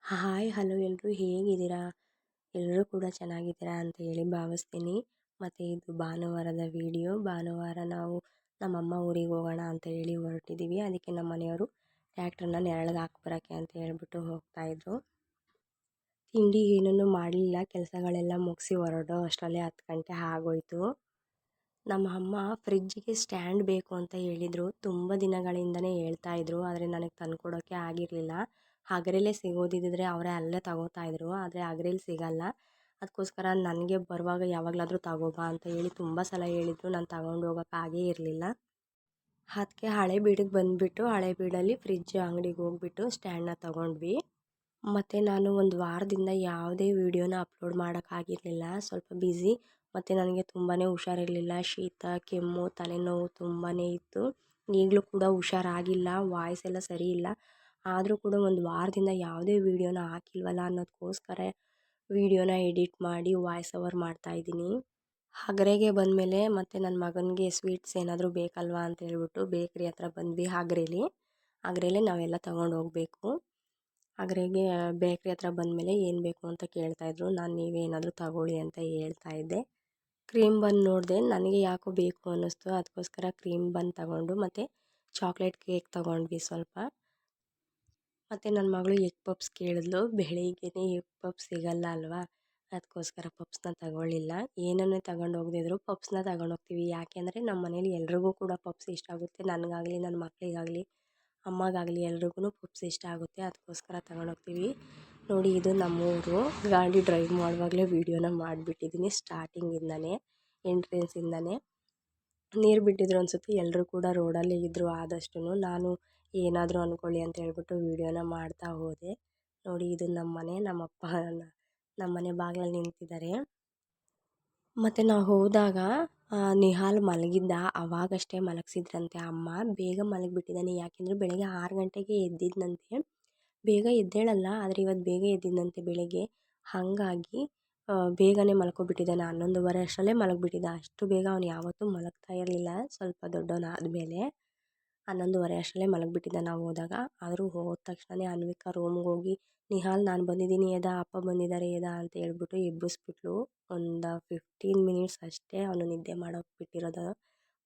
Hi hello ಎಲ್ಲರೂ ಹೇಗಿದ್ದೀರಾ? ಎಲ್ಲರೂ ಕೂಡ ಚೆನ್ನಾಗಿದ್ದೀರಾ ಅಂತ ಹೇಳಿ ಭಾವಿಸ್ತೀನಿ. ಮತ್ತು ಇದು ಭಾನುವಾರದ ವಿಡಿಯೋ. ಭಾನುವಾರ ನಾವು ನಮ್ಮಮ್ಮ ಊರಿಗೆ ಹೋಗೋಣ ಅಂತ ಹೇಳಿ ಹೊರಟಿದ್ದೀವಿ. ಅದಕ್ಕೆ ನಮ್ಮ ಮನೆಯವರು ಟ್ಯಾಕ್ಟ್ರನ್ನ ನೆರಳಿಗೆ ಹಾಕ್ಬರೋಕ್ಕೆ ಅಂತ ಹೇಳ್ಬಿಟ್ಟು ಹೋಗ್ತಾಯಿದ್ರು. ತಿಂಡಿ ಏನೂ ಮಾಡಲಿಲ್ಲ, ಕೆಲಸಗಳೆಲ್ಲ ಮುಗಿಸಿ ಹೊರಡೋ ಅಷ್ಟರಲ್ಲೇ 10 ಗಂಟೆ ಆಗೋಯಿತು. ನಮ್ಮ ಅಮ್ಮ ಫ್ರಿಜ್ಜಿಗೆ ಸ್ಟ್ಯಾಂಡ್ ಬೇಕು ಅಂತ ಹೇಳಿದರು. ತುಂಬ ದಿನಗಳಿಂದನೇ ಹೇಳ್ತಾಯಿದ್ರು, ಆದರೆ ನನಗೆ ತಂದುಕೊಡೋಕ್ಕೆ ಆಗಿರಲಿಲ್ಲ. ಹಗರೆಲೆ ಸಿಗೋದಿದ್ದರೆ ಅವರೇ ಅಲ್ಲೇ ತಗೋತಾಯಿದ್ರು, ಆದರೆ ಹಗರೆಲಿ ಸಿಗಲ್ಲ. ಅದಕ್ಕೋಸ್ಕರ ನನಗೆ ಬರುವಾಗ ಯಾವಾಗಲಾದರೂ ತಗೋಬಾ ಅಂತ ಹೇಳಿ ತುಂಬ ಸಲ ಹೇಳಿದ್ರು. ನಾನು ತಗೊಂಡು ಹೋಗೋಕ್ಕಾಗೇ ಇರಲಿಲ್ಲ. ಅದಕ್ಕೆ ಹಳೇಬೀಡಿಗೆ ಬಂದುಬಿಟ್ಟು ಹಳೇಬೀಡಲ್ಲಿ ಫ್ರಿಜ್ ಅಂಗಡಿಗೆ ಹೋಗ್ಬಿಟ್ಟು ಸ್ಟ್ಯಾಂಡನ್ನ ತಗೊಂಡ್ವಿ. ಮತ್ತು ನಾನು ಒಂದು ವಾರದಿಂದ ಯಾವುದೇ ವೀಡಿಯೋನ ಅಪ್ಲೋಡ್ ಮಾಡೋಕ್ಕಾಗಿರಲಿಲ್ಲ, ಸ್ವಲ್ಪ ಬ್ಯುಸಿ. ಮತ್ತು ನನಗೆ ತುಂಬಾ ಹುಷಾರಿರಲಿಲ್ಲ, ಶೀತ ಕೆಮ್ಮು ತಲೆನೋವು ತುಂಬಾ ಇತ್ತು. ಈಗಲೂ ಕೂಡ ಹುಷಾರಾಗಿಲ್ಲ, ವಾಯ್ಸ್ ಎಲ್ಲ ಸರಿ ಇಲ್ಲ. ಆದರೂ ಕೂಡ ಒಂದು ವಾರದಿಂದ ಯಾವುದೇ ವೀಡಿಯೋನ ಹಾಕಿಲ್ವಲ್ಲ ಅನ್ನೋದಕ್ಕೋಸ್ಕರ ವೀಡಿಯೋನ ಎಡಿಟ್ ಮಾಡಿ ವಾಯ್ಸ್ ಓವರ್ ಮಾಡ್ತಾಯಿದ್ದೀನಿ. ಹಗರೆಗೆ ಬಂದಮೇಲೆ ಮತ್ತು ನನ್ನ ಮಗನಿಗೆ ಸ್ವೀಟ್ಸ್ ಏನಾದರೂ ಬೇಕಲ್ವಾ ಅಂತ ಹೇಳ್ಬಿಟ್ಟು ಬೇಕ್ರಿ ಹತ್ರ ಬಂದ್ವಿ. ಹಗರೆಲೆ ನಾವೆಲ್ಲ ತೊಗೊಂಡು ಹೋಗಬೇಕು. ಹಗರೆಗೆ ಬೇಕ್ರಿ ಹತ್ರ ಬಂದಮೇಲೆ ಏನು ಬೇಕು ಅಂತ ಕೇಳ್ತಾಯಿದ್ರು. ನಾನು ನೀವೇನಾದರೂ ತಗೊಳ್ಳಿ ಅಂತ ಹೇಳ್ತಾಯಿದ್ದೆ. ಕ್ರೀಮ್ ಬನ್ ನೋಡಿದೆ, ನನಗೆ ಯಾಕೋ ಬೇಕು ಅನ್ನಿಸ್ತು, ಅದಕ್ಕೋಸ್ಕರ ಕ್ರೀಮ್ ಬನ್ ತಗೊಂಡು ಮತ್ತು ಚಾಕ್ಲೇಟ್ ಕೇಕ್ ತೊಗೊಂಡ್ವಿ ಸ್ವಲ್ಪ. ಮತ್ತು ನನ್ನ ಮಗಳು ಎಗ್ ಪಪ್ಸ್ ಕೇಳಿದ್ಲು. ಬೆಳಿಗ್ಗೆನೇ ಎಗ್ ಪಪ್ಸ್ ಸಿಗಲ್ಲ ಅಲ್ವಾ, ಅದಕ್ಕೋಸ್ಕರ ಪಪ್ಸ್ನ ತಗೊಳ್ಳಿಲ್ಲ. ಏನನ್ನೇ ತಗೊಂಡು ಹೋಗದಿದ್ರು ಪಪ್ಸ್ನ ತಗೊಂಡೋಗ್ತೀವಿ. ಯಾಕೆಂದರೆ ನಮ್ಮ ಮನೇಲಿ ಎಲ್ರಿಗೂ ಕೂಡ ಪಪ್ಸ್ ಇಷ್ಟ ಆಗುತ್ತೆ. ನನಗಾಗಲಿ ನನ್ನ ಮಕ್ಕಳಿಗಾಗಲಿ ಅಮ್ಮಗಾಗಲಿ ಎಲ್ರಿಗೂ ಪಪ್ಸ್ ಇಷ್ಟ ಆಗುತ್ತೆ, ಅದಕ್ಕೋಸ್ಕರ ತಗೊಂಡೋಗ್ತೀವಿ. ನೋಡಿ, ಇದು ನಮ್ಮೂರು. ಗಾಡಿ ಡ್ರೈವ್ ಮಾಡುವಾಗಲೇ ವೀಡಿಯೋನ ಮಾಡಿಬಿಟ್ಟಿದ್ದೀನಿ, ಸ್ಟಾರ್ಟಿಂಗಿಂದನೇ ಎಂಟ್ರೆನ್ಸಿಂದನೇ. ನೀರು ಬಿಟ್ಟಿದ್ರು ಅನಿಸುತ್ತೆ, ಎಲ್ಲರೂ ಕೂಡ ರೋಡಲ್ಲೇ ಇದ್ದರು. ಆದಷ್ಟು ನಾನು ಏನಾದರೂ ಅಂದ್ಕೊಳ್ಳಿ ಅಂತ ಹೇಳ್ಬಿಟ್ಟು ವೀಡಿಯೋನ ಮಾಡ್ತಾ ಹೋದೆ. ನೋಡಿ, ಇದು ನಮ್ಮ ಮನೆ. ನಮ್ಮಪ್ಪ ನಮ್ಮ ಮನೆ ಬಾಗಿಲಲ್ಲಿ ನಿಂತಿದ್ದಾರೆ. ಮತ್ತು ನಾವು ಹೋದಾಗ ನಿಹಾಲ್ ಮಲಗಿದ್ದ, ಅವಾಗಷ್ಟೇ ಮಲಗಿಸಿದ್ರಂತೆ ಅಮ್ಮ. ಬೇಗ ಮಲಗಿಬಿಟ್ಟಿದ್ದಾನೆ, ಯಾಕೆಂದರೆ ಬೆಳಗ್ಗೆ 6 ಗಂಟೆಗೆ ಎದ್ದಿದ್ದಂತೆ. ಬೇಗ ಎದ್ದೇಳಲ್ಲ, ಆದರೆ ಇವತ್ತು ಬೇಗ ಎದ್ದಿದ್ದಂತೆ ಬೆಳಗ್ಗೆ. ಹಾಗಾಗಿ ಬೇಗನೆ ಮಲ್ಕೊಬಿಟ್ಟಿದ್ದಾನೆ. 11:30 ಅಷ್ಟರಲ್ಲೇ ಮಲಗಿಬಿಟ್ಟಿದ್ದ. ಅಷ್ಟು ಬೇಗ ಅವನು ಯಾವತ್ತೂ ಮಲಗ್ತಾ ಇರಲಿಲ್ಲ, ಸ್ವಲ್ಪ ದೊಡ್ಡವನಾದಮೇಲೆ 11:30 ಅಷ್ಟರಲ್ಲೇ ಮಲಗಿಬಿಟ್ಟಿದ್ದ ನಾವು ಹೋದಾಗ. ಆದರೂ ಹೋದ ತಕ್ಷಣವೇ ಅನ್ವಿಕಾ ರೂಮ್ಗೆ ಹೋಗಿ, ನಿಹಾಲ್ ನಾನು ಬಂದಿದ್ದೀನಿ ಎದಾ, ಅಪ್ಪ ಬಂದಿದ್ದಾರೆ ಎದಾ ಅಂತ ಹೇಳ್ಬಿಟ್ಟು ಎಬ್ಬಿಸ್ಬಿಟ್ಲು. ಒಂದು 15 ಮಿನಿಟ್ಸ್ ಅಷ್ಟೇ ಅವನು ನಿದ್ದೆ ಮಾಡೋಕ್ಕೆ ಬಿಟ್ಟಿರೋದು.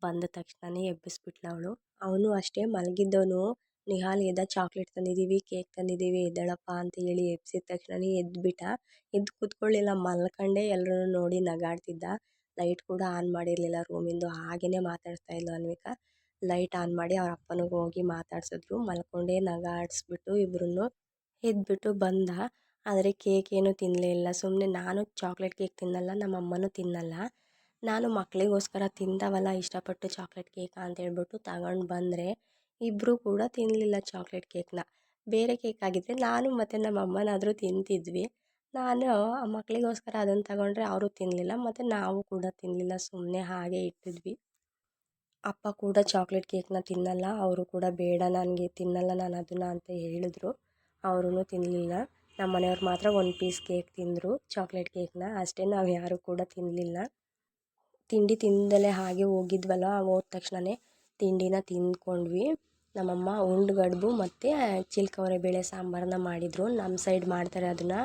ಬಂದ ತಕ್ಷಣವೇ ಎಬ್ಬಿಸ್ಬಿಟ್ಲು ಅವಳು. ಅವನು ಅಷ್ಟೇ ಮಲಗಿದ್ದವನು, ನಿಹಾಲ್ ಎದ್ದ, ಚಾಕ್ಲೇಟ್ ತಂದಿದ್ದೀವಿ, ಕೇಕ್ ತಂದಿದ್ದೀವಿ, ಎದ್ದೇಳಪ್ಪ ಅಂತ ಹೇಳಿ ಎಬ್ಬಿಸಿದ ತಕ್ಷಣವೇ ಎದ್ದುಬಿಟ್ಟ. ಎದ್ದು ಕೂತ್ಕೊಳ್ಳಿಲ್ಲ, ಮಲ್ಕೊಂಡೇ ಎಲ್ಲರೂ ನೋಡಿ ನಗಾಡ್ತಿದ್ದ. ಲೈಟ್ ಕೂಡ ಆನ್ ಮಾಡಿರಲಿಲ್ಲ ರೂಮಿಂದು, ಹಾಗೇ ಮಾತಾಡ್ತಾ ಇದ್ಲು ಅನ್ವಿಕಾ. ಲೈಟ್ ಆನ್ ಮಾಡಿ ಅವ್ರ ಅಪ್ಪನಿಗೆ ಹೋಗಿ ಮಾತಾಡ್ಸಿದ್ರು. ಮಲ್ಕೊಂಡೇ ನಗಾಡಿಸ್ಬಿಟ್ಟು ಇಬ್ಬರನ್ನು ಎದ್ಬಿಟ್ಟು ಬಂದ. ಆದರೆ ಕೇಕ್ ಏನೂ ತಿನ್ನಲೇ ಇಲ್ಲ. ಸುಮ್ಮನೆ ನಾನು ಚಾಕ್ಲೇಟ್ ಕೇಕ್ ತಿನ್ನಲ್ಲ, ನಮ್ಮ ಅಮ್ಮನೂ ತಿನ್ನಲ್ಲ. ನಾನು ಮಕ್ಕಳಿಗೋಸ್ಕರ ತಿಂತಾವಲ್ಲ ಇಷ್ಟಪಟ್ಟು ಚಾಕ್ಲೇಟ್ ಕೇಕ ಅಂತ ಹೇಳ್ಬಿಟ್ಟು ತಗೊಂಡು ಬಂದರೆ ಇಬ್ಬರೂ ಕೂಡ ತಿನ್ನಲಿಲ್ಲ ಚಾಕ್ಲೇಟ್ ಕೇಕ್ನ. ಬೇರೆ ಕೇಕ್ ಆಗಿದ್ದರೆ ನಾನು ಮತ್ತು ನಮ್ಮ ಅಮ್ಮನಾದರೂ ತಿಂತಿದ್ವಿ. ನಾನು ಆ ಮಕ್ಕಳಿಗೋಸ್ಕರ ಅದನ್ನು ತಗೊಂಡ್ರೆ ಅವರು ತಿನ್ನಲಿಲ್ಲ, ಮತ್ತು ನಾವು ಕೂಡ ತಿನ್ನಲಿಲ್ಲ, ಸುಮ್ಮನೆ ಹಾಗೆ ಇಟ್ಟಿದ್ವಿ. ಅಪ್ಪ ಕೂಡ ಚಾಕ್ಲೇಟ್ ಕೇಕ್ನ ತಿನ್ನಲ್ಲ, ಅವರು ಕೂಡ ಬೇಡ ನನಗೆ ತಿನ್ನಲ್ಲ ನಾನು ಅದನ್ನು ಅಂತ ಹೇಳಿದ್ರು. ಅವರೂ ತಿನ್ನಲಿಲ್ಲ. ನಮ್ಮ ಮನೆಯವ್ರು ಮಾತ್ರ ಒಂದು ಪೀಸ್ ಕೇಕ್ ತಿಂದರು, ಚಾಕ್ಲೇಟ್ ಕೇಕ್ನ ಅಷ್ಟೇ. ನಾವು ಯಾರೂ ಕೂಡ ತಿನ್ನಲಿಲ್ಲ. ತಿಂಡಿ ತಿಂದಲೇ ಹಾಗೆ ಹೋಗಿದ್ವಲ್ಲ, ಹೋದ ತಕ್ಷಣವೇ ತಿಂಡಿನ ತಿಂದ್ಕೊಂಡ್ವಿ. ನಮ್ಮಮ್ಮ ಉಂಡುಗಡುಬು ಮತ್ತು ಚಿಲ್ಕವರೆ ಬೇಳೆ ಸಾಂಬಾರನ್ನ ಮಾಡಿದರು. ನಮ್ಮ ಸೈಡ್ ಮಾಡ್ತಾರೆ ಅದನ್ನು,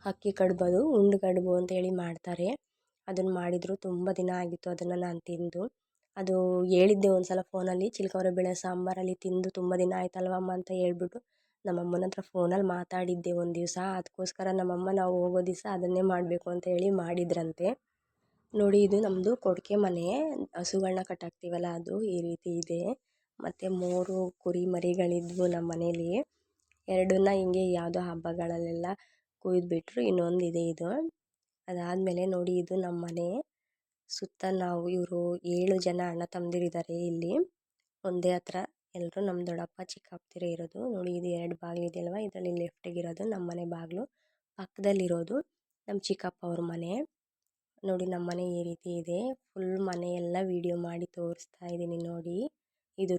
ಅಕ್ಕಿ ಕಡುಬದು ಉಂಡುಗಡುಬು ಅಂತೇಳಿ ಮಾಡ್ತಾರೆ. ಅದನ್ನು ಮಾಡಿದರು. ತುಂಬ ದಿನ ಆಗಿತ್ತು ಅದನ್ನು ನಾನು ತಿಂದು. ಅದು ಹೇಳಿದ್ದೆ ಒಂದು ಸಲ ಫೋನಲ್ಲಿ, ಚಿಲ್ಕವರೆ ಬೇಳೆ ಸಾಂಬಾರಲ್ಲಿ ತಿಂದು ತುಂಬ ದಿನ ಆಯ್ತಲ್ವಮ್ಮ ಅಂತ ಹೇಳ್ಬಿಟ್ಟು ನಮ್ಮಮ್ಮನ ಹತ್ರ ಫೋನಲ್ಲಿ ಮಾತಾಡಿದ್ದೆ ಒಂದು ದಿವಸ. ಅದಕ್ಕೋಸ್ಕರ ನಮ್ಮಮ್ಮ ನಾವು ಹೋಗೋ ದಿವಸ ಅದನ್ನೇ ಮಾಡಬೇಕು ಅಂತ ಹೇಳಿ ಮಾಡಿದ್ರಂತೆ. ನೋಡಿ, ಇದು ನಮ್ಮದು ಕೊಡಿಕೆ ಮನೆ, ಹಸುಗಳನ್ನ ಕಟ್ಟಾಕ್ತೀವಲ್ಲ ಅದು ಈ ರೀತಿ ಇದೆ. ಮತ್ತು 3 ಕುರಿ ಮರಿಗಳಿದ್ವು ನಮ್ಮ ಮನೇಲಿ. 2ನ್ನ ಹಿಂಗೆ ಯಾವುದೋ ಹಬ್ಬಗಳಲ್ಲೆಲ್ಲ ಕುಯ್ದುಬಿಟ್ರು, ಇನ್ನೊಂದಿದೆ ಇದು. ಅದಾದಮೇಲೆ ನೋಡಿ, ಇದು ನಮ್ಮ ಮನೆ. ಸುತ್ತ ನಾವು ಇವರು 7 ಜನ ಅಣ್ಣ ತಮ್ಮದಿರಿದ್ದಾರೆ ಇಲ್ಲಿ ಒಂದೇ ಹತ್ರ. ಎಲ್ಲರೂ ನಮ್ಮ ದೊಡ್ಡಪ್ಪ ಚಿಕ್ಕಪ್ಪದಿರೇ ಇರೋದು. ನೋಡಿ, ಇದು 2 ಬಾಗಿಲಿದೆಯಲ್ವ, ಇದರಲ್ಲಿ ಲೆಫ್ಟಿಗಿರೋದು ನಮ್ಮ ಮನೆ ಬಾಗಿಲು, ಪಕ್ಕದಲ್ಲಿರೋದು ನಮ್ಮ ಚಿಕ್ಕಪ್ಪ ಅವ್ರ ಮನೆ. ನೋಡಿ, ನಮ್ಮ ಮನೆ ಈ ರೀತಿ ಇದೆ. ಫುಲ್ ಮನೆಯೆಲ್ಲ ವೀಡಿಯೋ ಮಾಡಿ ತೋರಿಸ್ತಾ ಇದ್ದೀನಿ ನೋಡಿ. ಇದು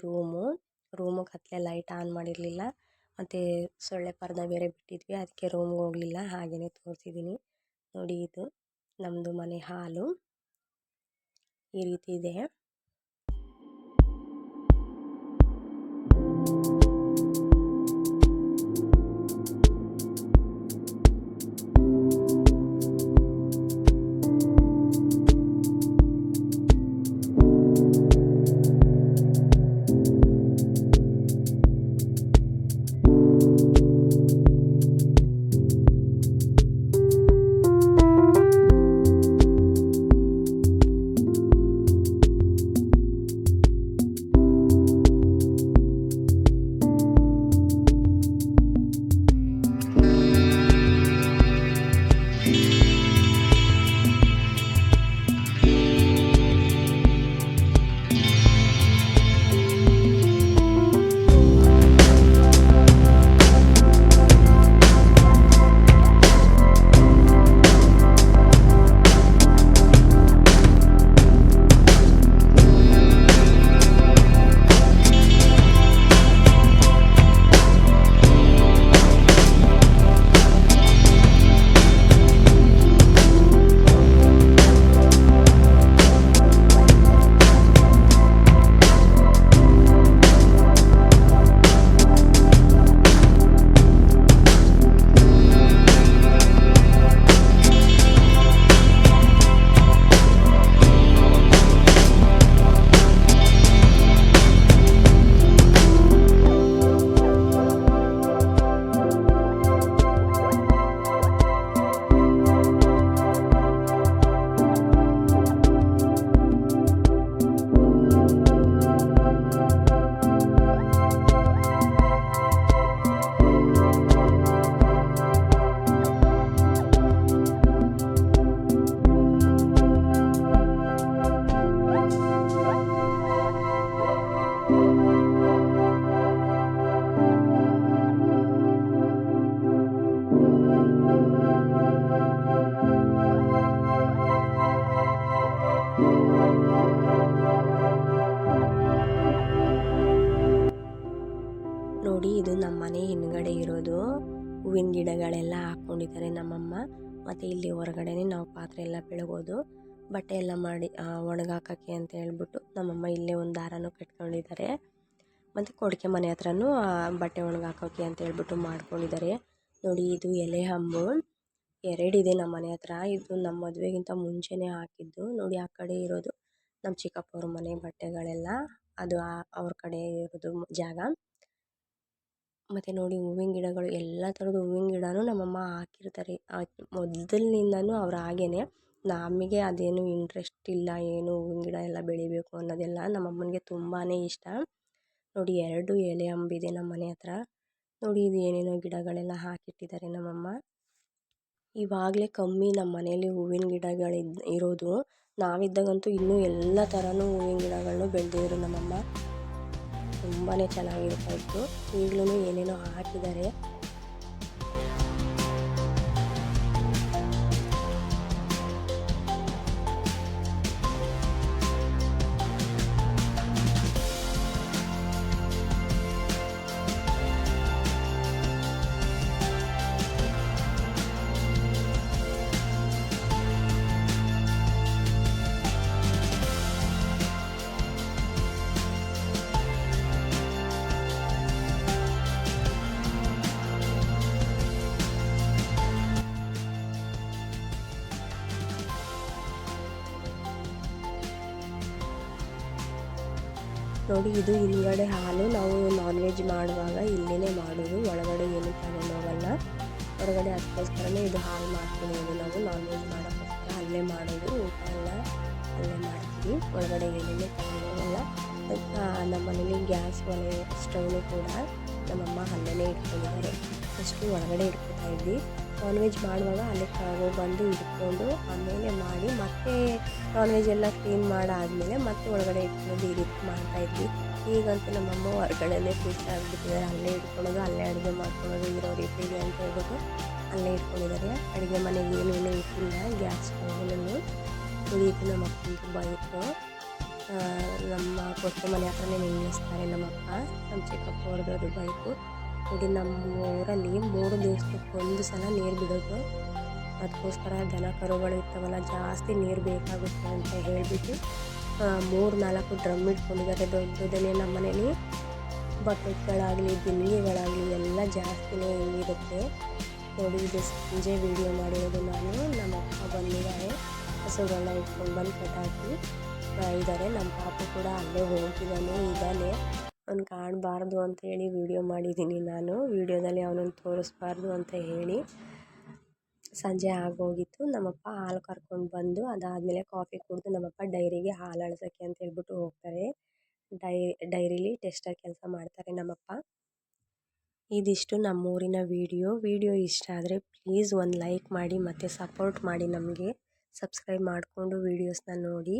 ರೂಮು ಕತ್ತಲೆ, ಲೈಟ್ ಆನ್ ಮಾಡಿರಲಿಲ್ಲ, ಮತ್ತು ಸೊಳ್ಳೆ ಪರ್ದೆ ಬೇರೆ ಬಿಟ್ಟಿದ್ವಿ, ಅದಕ್ಕೆ ರೂಮ್ಗೆ ಹೋಗಲಿಲ್ಲ, ಹಾಗೆಯೇ ತೋರಿಸಿದ್ದೀನಿ ನೋಡಿ. ಇದು ನಮ್ಮದು ಮನೆ ಹಾಲು ಈ ರೀತಿ ಇದೆ. ನೋಡಿ, ಇದು ನಮ್ಮ ಮನೆ ಹಿಂದ್ಗಡೆ ಇರೋದು ಹೂವಿನ ಗಿಡಗಳೆಲ್ಲ ಹಾಕ್ಕೊಂಡಿದ್ದಾರೆ ನಮ್ಮಮ್ಮ. ಮತ್ತು ಇಲ್ಲಿ ಹೊರಗಡೆನೇ ನಾವು ಪಾತ್ರೆ ಎಲ್ಲ ಬೆಳಗೋದು, ಬಟ್ಟೆ ಎಲ್ಲ ಮಾಡಿ ಒಣಗಾಕೋಕ್ಕೆ ಅಂತ ಹೇಳ್ಬಿಟ್ಟು ನಮ್ಮಮ್ಮ ಇಲ್ಲೇ ಒಂದು ದಾರನೂ ಕಟ್ಕೊಂಡಿದ್ದಾರೆ. ಮತ್ತು ಕೊಡಿಕೆ ಮನೆ ಹತ್ರನೂ ಬಟ್ಟೆ ಒಣಗಾಕೋಕ್ಕೆ ಅಂತ ಹೇಳ್ಬಿಟ್ಟು ಮಾಡ್ಕೊಂಡಿದ್ದಾರೆ. ನೋಡಿ, ಇದು ಎಲೆ ಹಂಬು ಎರಡಿದೆ ನಮ್ಮ ಮನೆ ಹತ್ರ. ಇದು ನಮ್ಮ ಮದುವೆಗಿಂತ ಮುಂಚೆನೇ ಹಾಕಿದ್ದು. ನೋಡಿ, ಆ ಕಡೆ ಇರೋದು ನಮ್ಮ ಚಿಕ್ಕಪ್ಪವ್ರ ಮನೆ ಬಟ್ಟೆಗಳೆಲ್ಲ, ಅದು ಅವ್ರ ಕಡೆ ಇರೋದು ಜಾಗ. ಮತ್ತು ನೋಡಿ, ಹೂವಿನ ಗಿಡಗಳು ಎಲ್ಲ ಥರದ ಹೂವಿನ ಗಿಡನೂ ನಮ್ಮಮ್ಮ ಹಾಕಿರ್ತಾರೆ. ಮೊದಲಿನಿಂದನೂ ಅವ್ರು ಹಾಗೇ. ನಮಗೆ ಅದೇನು ಇಂಟ್ರೆಸ್ಟ್ ಇಲ್ಲ, ಏನು ಹೂವಿನ ಗಿಡ ಎಲ್ಲ ಬೆಳಿಬೇಕು ಅನ್ನೋದೆಲ್ಲ. ನಮ್ಮಮ್ಮನಿಗೆ ತುಂಬಾ ಇಷ್ಟ. ನೋಡಿ, 2 ಎಲೆ ಅಂಬಿದೆ ನಮ್ಮ ಮನೆ ಹತ್ರ. ನೋಡಿ, ಇದು ಏನೇನೋ ಗಿಡಗಳೆಲ್ಲ ಹಾಕಿಟ್ಟಿದ್ದಾರೆ ನಮ್ಮಮ್ಮ. ಇವಾಗಲೇ ಕಮ್ಮಿ ನಮ್ಮ ಮನೇಲಿ ಹೂವಿನ ಇರೋದು. ನಾವಿದ್ದಾಗಂತೂ ಇನ್ನೂ ಎಲ್ಲ ಥರನೂ ಹೂವಿನ ಗಿಡಗಳನ್ನು ಬೆಳೆದಿದ್ರು ನಮ್ಮಮ್ಮ. ತುಂಬಾ ಚೆನ್ನಾಗಿರ್ತಾಯಿತ್ತು. ಈಗಲೂ ಏನೇನೋ ಹಾಕಿದ್ದಾರೆ. ನೋಡಿ, ಇದು ಹಿಂದ್ಗಡೆ ಹಾಲು. ನಾವು ನಾನ್ ವೆಜ್ ಮಾಡುವಾಗ ಇಲ್ಲೇ ಮಾಡೋದು, ಒಳಗಡೆ ಏನು ತಗೊಂಡು ಹೋಗಲ್ಲ. ಹೊರಗಡೆ ಅದಕ್ಕೋಸ್ಕರನೇ ಇದು ಹಾಲು ಮಾಡ್ಕೊಳ್ಳೋದು. ನಾವು ನಾನ್ ವೆಜ್ ಮಾಡೋಕ್ಕೋಸ್ಕರ ಅಲ್ಲೇ ಮಾಡೋದು. ಊಟ ಎಲ್ಲ ಅಲ್ಲೇ ಮಾಡ್ತೀವಿ, ಒಳಗಡೆ ಏನೇನೇ ತಗೊಂಡು ಹೋಗಲ್ಲ. ನಮ್ಮ ಮನೇಲಿ ಗ್ಯಾಸ್ ಒಲೆ ಸ್ಟವ್ನು ಕೂಡ ನಮ್ಮಮ್ಮ ಅಲ್ಲೇ ಇಟ್ಕೊಂಡಿದ್ದಾರೆ. ಫಸ್ಟು ಒಳಗಡೆ ಇಟ್ಕೊತಾ ಇದ್ವಿ. ನಾನ್ ವೆಜ್ ಮಾಡುವಾಗ ಅಲ್ಲೇ ಬಂದು ಇಟ್ಕೊಂಡು ಆಮೇಲೆ ಮಾಡಿ, ಮತ್ತೆ ನಾನ್ ವೆಜ್ ಎಲ್ಲ ಕ್ಲೀನ್ ಮಾಡಾದಮೇಲೆ ಮತ್ತೆ ಒಳಗಡೆ ಇಟ್ಕೊಂಡು ಈ ರೀತಿ ಮಾಡ್ತಾಯಿದ್ವಿ. ಈಗಂತೂ ನಮ್ಮಮ್ಮ ಹೊರಗಡೆನೇ ಫಿಕ್ಸ್ ಆಗಿಬಿಟ್ಟಿದ್ದಾರೆ. ಅಲ್ಲೇ ಇಟ್ಕೊಳ್ಳೋದು, ಅಲ್ಲೇ ಅಡುಗೆ ಮಾಡ್ಕೊಳ್ಳೋದು ಇರೋ ರೀತಿಗೆ ಅಂತ ಹೇಳ್ಬಿಟ್ಟು ಅಲ್ಲೇ ಇಟ್ಕೊಂಡಿದ್ದಾರೆ. ಅಡುಗೆ ಮನೆಗೆ ಏನೂ ಇಟ್ಟಿಲ್ಲ, ಗ್ಯಾಸ್ ಸ್ಟವ್ನೂ. ಇದು ನಮ್ಮ ಅಪ್ಪನ ತುಂಬ ಇತ್ತು. ನಮ್ಮ ಕೊಟ್ಟು ಮನೆ ಹತ್ರನೇ ನಿಲ್ಲಿಸ್ತಾರೆ ನಮ್ಮಪ್ಪ. ನಮ್ಮ ಚಿಕ್ಕಪ್ಪ ಅವ್ರದ್ದು ಬೈಕು. ನೋಡಿ, ನಮ್ಮ ಊರಲ್ಲಿ 3 ದಿವಸಕ್ಕೆ 1 ಸಲ ನೀರು ಬಿಡೋದು. ಅದಕ್ಕೋಸ್ಕರ ದನ ಕರುಗಳು ಇರ್ತಾವಲ್ಲ, ಜಾಸ್ತಿ ನೀರು ಬೇಕಾಗುತ್ತೆ ಅಂತ ಹೇಳಿಬಿಟ್ಟು 3-4 ಡ್ರಮ್ ಇಟ್ಕೊಂಡಿದ್ದಾರೆ ದೊಡ್ಡದನ್ನೇ. ನಮ್ಮ ಮನೇಲಿ ಬಕೆಟ್ಗಳಾಗಲಿ ಬಿಂದಿಗೆಗಳಾಗಲಿ ಎಲ್ಲ ಜಾಸ್ತಿನೇ ಇರುತ್ತೆ. ನೋಡಿ, ಇದು ಸಂಜೆ ವೀಡಿಯೋ ಮಾಡಿರೋದು ನಾನು. ನಮ್ಮಪ್ಪ ಬಂದಿದ್ದಾರೆ, ಹಸುಗಳನ್ನ ಇಟ್ಕೊಂಡು ಬಂದು ಕಟ್ಟಾಕಿ ಇದ್ದಾರೆ. ನಮ್ಮ ಪಾಪು ಕೂಡ ಅಲ್ಲೇ ಇದ್ದಾನೆ. ಅವ್ನು ಕಾಣಬಾರ್ದು ಅಂತ ಹೇಳಿ ವೀಡಿಯೋ ಮಾಡಿದ್ದೀನಿ ನಾನು. ವೀಡಿಯೋದಲ್ಲಿ ಅವನನ್ನು ತೋರಿಸ್ಬಾರ್ದು ಅಂತ ಹೇಳಿ. ಸಂಜೆ ಆಗೋಗಿತ್ತು. ನಮ್ಮಪ್ಪ ಹಾಲು ಕರ್ಕೊಂಡು ಬಂದು ಅದಾದಮೇಲೆ ಕಾಫಿ ಕುಡಿದು ನಮ್ಮಪ್ಪ ಡೈರಿಗೆ ಹಾಲು ಅಳ್ಸೋಕ್ಕೆ ಅಂತ ಹೇಳ್ಬಿಟ್ಟು ಹೋಗ್ತಾರೆ. ಡೈರಿಲಿ ಟೆಸ್ಟಾಗಿ ಕೆಲಸ ಮಾಡ್ತಾರೆ ನಮ್ಮಪ್ಪ. ಇದಿಷ್ಟು ನಮ್ಮೂರಿನ ವಿಡಿಯೋ ಇಷ್ಟ ಆದರೆ ಪ್ಲೀಸ್ ಒಂದು ಲೈಕ್ ಮಾಡಿ ಮತ್ತು ಸಪೋರ್ಟ್ ಮಾಡಿ. ನಮಗೆ ಸಬ್ಸ್ಕ್ರೈಬ್ ಮಾಡಿಕೊಂಡು ವೀಡಿಯೋಸ್ನ ನೋಡಿ.